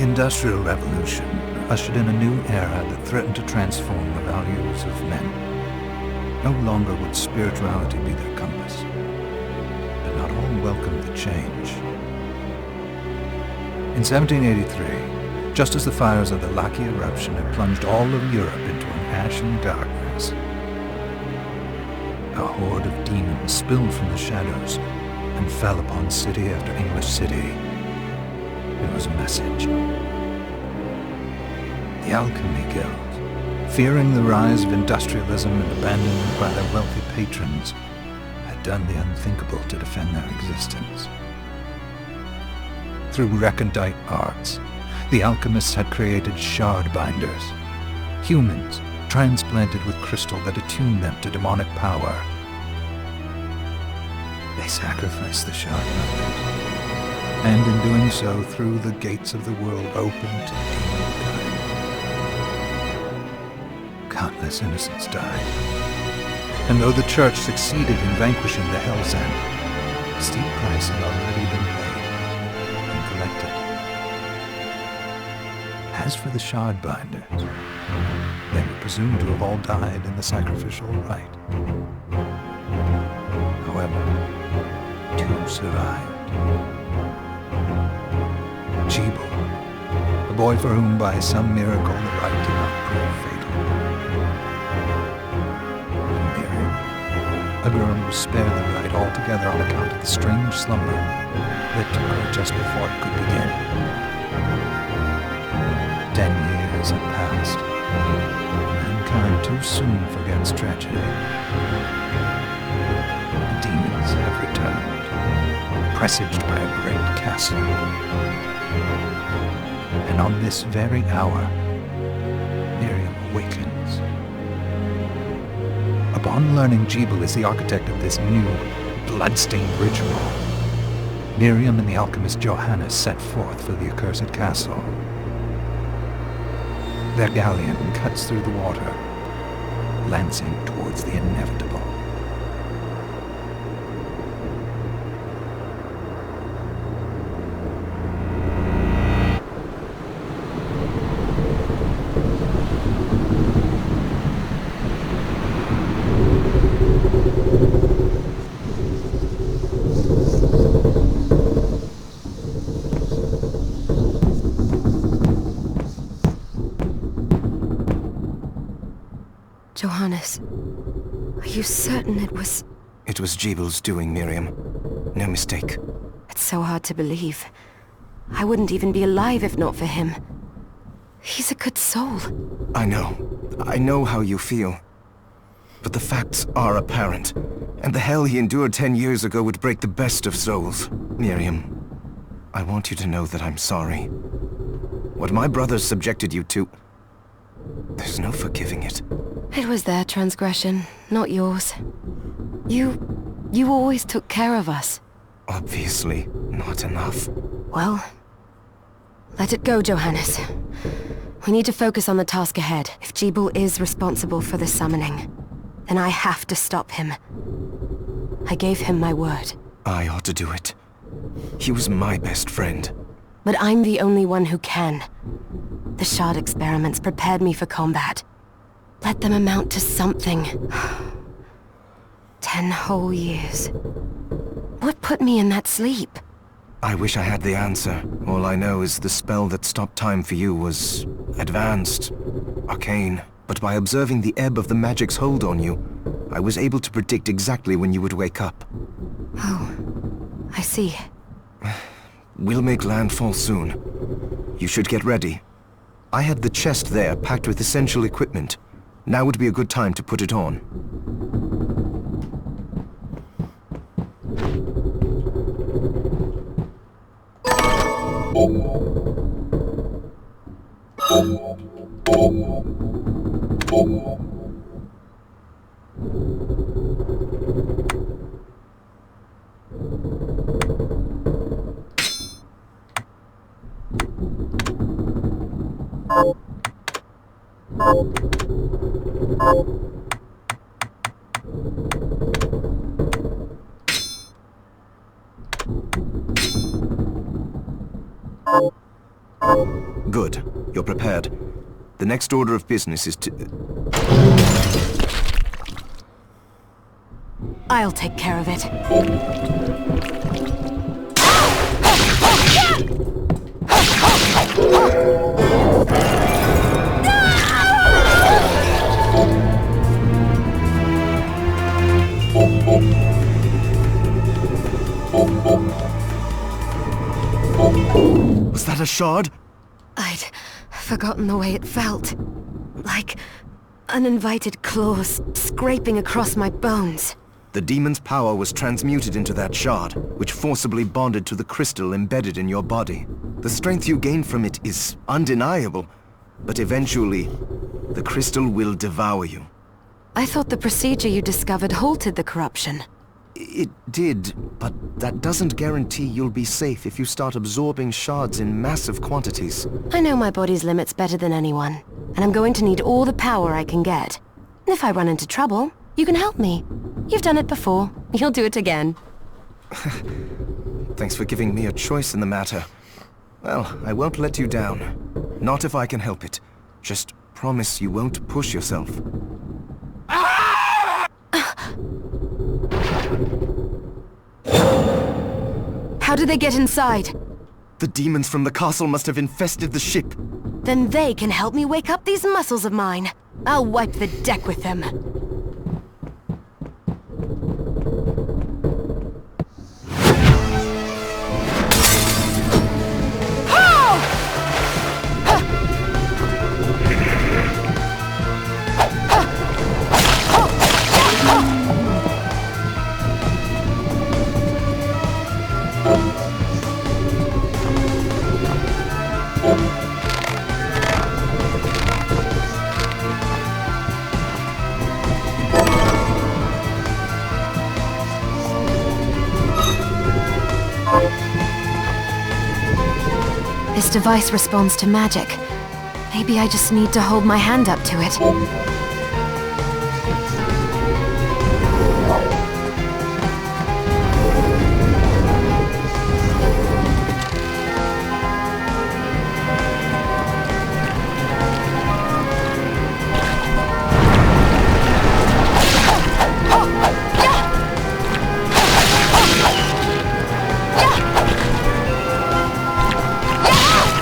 Industrial Revolution ushered in a new era that threatened to transform the values of men. No longer would spirituality be their compass, but not all welcomed the change. In 1783, just as the fires of the Laki eruption had plunged all of Europe into an ashen darkness, a horde of demons spilled from the shadows and fell upon city after English city. It was a message. The Alchemy Guild, fearing the rise of industrialism and abandonment by their wealthy patrons, had done the unthinkable to defend their existence. Through recondite arts, the alchemists had created shard binders, humans transplanted with crystal that attuned them to demonic power. They sacrificed the shard binders, and in doing so threw the gates of the world open to demonkind. Countless innocents died, and though the church succeeded in vanquishing the Hell's End, a steep price had already been paid and collected. As for the shard binders, they were presumed to have all died in the sacrificial rite. However, two survived. Jebel, a boy for whom by some miracle the rite did not prove fatal. And Miriam, a girl who was spared the rite altogether on account of the strange slumber that took her just before it could begin. 10 years had passed. Mankind too soon forgets tragedy. The demons have returned, presaged by a great castle. And on this very hour, Miriam awakens. Upon learning Jebel is the architect of this new, bloodstained ritual, Miriam and the alchemist Johannes set forth for the accursed castle. Their galleon cuts through the water, lancing towards the inevitable. Johannes, are you certain it was... It was Jebel's doing, Miriam. No mistake. It's so hard to believe. I wouldn't even be alive if not for him. He's a good soul. I know how you feel. But the facts are apparent, and the hell he endured 10 years ago would break the best of souls. Miriam, I want you to know that I'm sorry. What my brothers subjected you to... There's no forgiving it. It was their transgression, not yours. You always took care of us. Obviously, not enough. Well, let it go, Johannes. We need to focus on the task ahead. If Jebel is responsible for the summoning, then I have to stop him. I gave him my word. I ought to do it. He was my best friend. But I'm the only one who can. The shard experiments prepared me for combat. Let them amount to something. 10 whole years. What put me in that sleep? I wish I had the answer. All I know is the spell that stopped time for you was... advanced. Arcane. But by observing the ebb of the magic's hold on you, I was able to predict exactly when you would wake up. Oh, I see. We'll make landfall soon. You should get ready. I had the chest there packed with essential equipment. Now would be a good time to put it on. Good. You're prepared. The next order of business is to... I'll take care of it. Was that a shard? I'd forgotten the way it felt. Like uninvited claws scraping across my bones. The demon's power was transmuted into that shard, which forcibly bonded to the crystal embedded in your body. The strength you gain from it is undeniable, but eventually, the crystal will devour you. I thought the procedure you discovered halted the corruption. It did, but that doesn't guarantee you'll be safe if you start absorbing shards in massive quantities. I know my body's limits better than anyone, and I'm going to need all the power I can get. If I run into trouble, you can help me. You've done it before. You'll do it again. Thanks for giving me a choice in the matter. Well, I won't let you down. Not if I can help it. Just promise you won't push yourself. How did they get inside? The demons from the castle must have infested the ship. Then they can help me wake up these muscles of mine. I'll wipe the deck with them. This device responds to magic. Maybe I just need to hold my hand up to it. Yeah!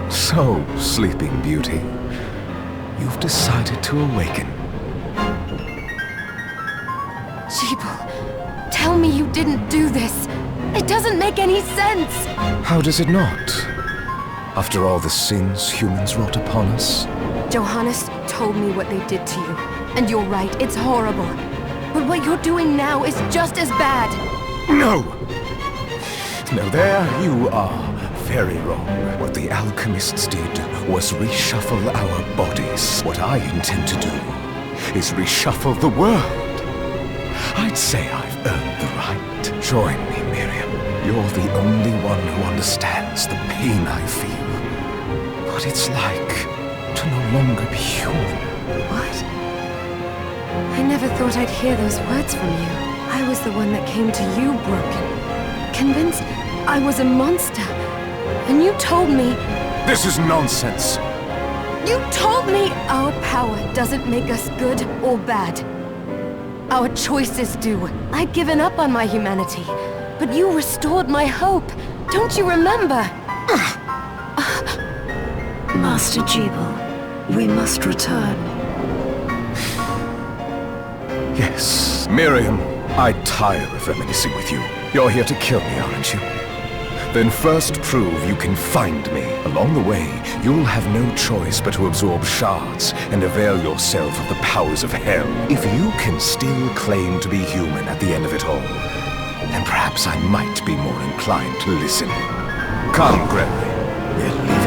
So, Sleeping Beauty, you've decided to awaken. Jeeble, tell me you didn't do this. It doesn't make any sense. How does it not? After all the sins humans wrought upon us? Johannes told me what they did to you. And you're right, it's horrible. But what you're doing now is just as bad. No! No, there you are. Very wrong. What the alchemists did was reshuffle our bodies. What I intend to do is reshuffle the world. I'd say I've earned the right. Join me, Miriam. You're the only one who understands the pain I feel. What it's like to no longer be human. What? I never thought I'd hear those words from you. I was the one that came to you broken. Convinced I was a monster. And you told me... This is nonsense! You told me our power doesn't make us good or bad. Our choices do. I'd given up on my humanity, but you restored my hope. Don't you remember? Master Jeeble, we must return. Yes, Miriam, I tire of reminiscing with you. You're here to kill me, aren't you? Then first prove you can find me. Along the way, you'll have no choice but to absorb shards and avail yourself of the powers of hell. If you can still claim to be human at the end of it all, then perhaps I might be more inclined to listen. Come, Gregory. We're leaving.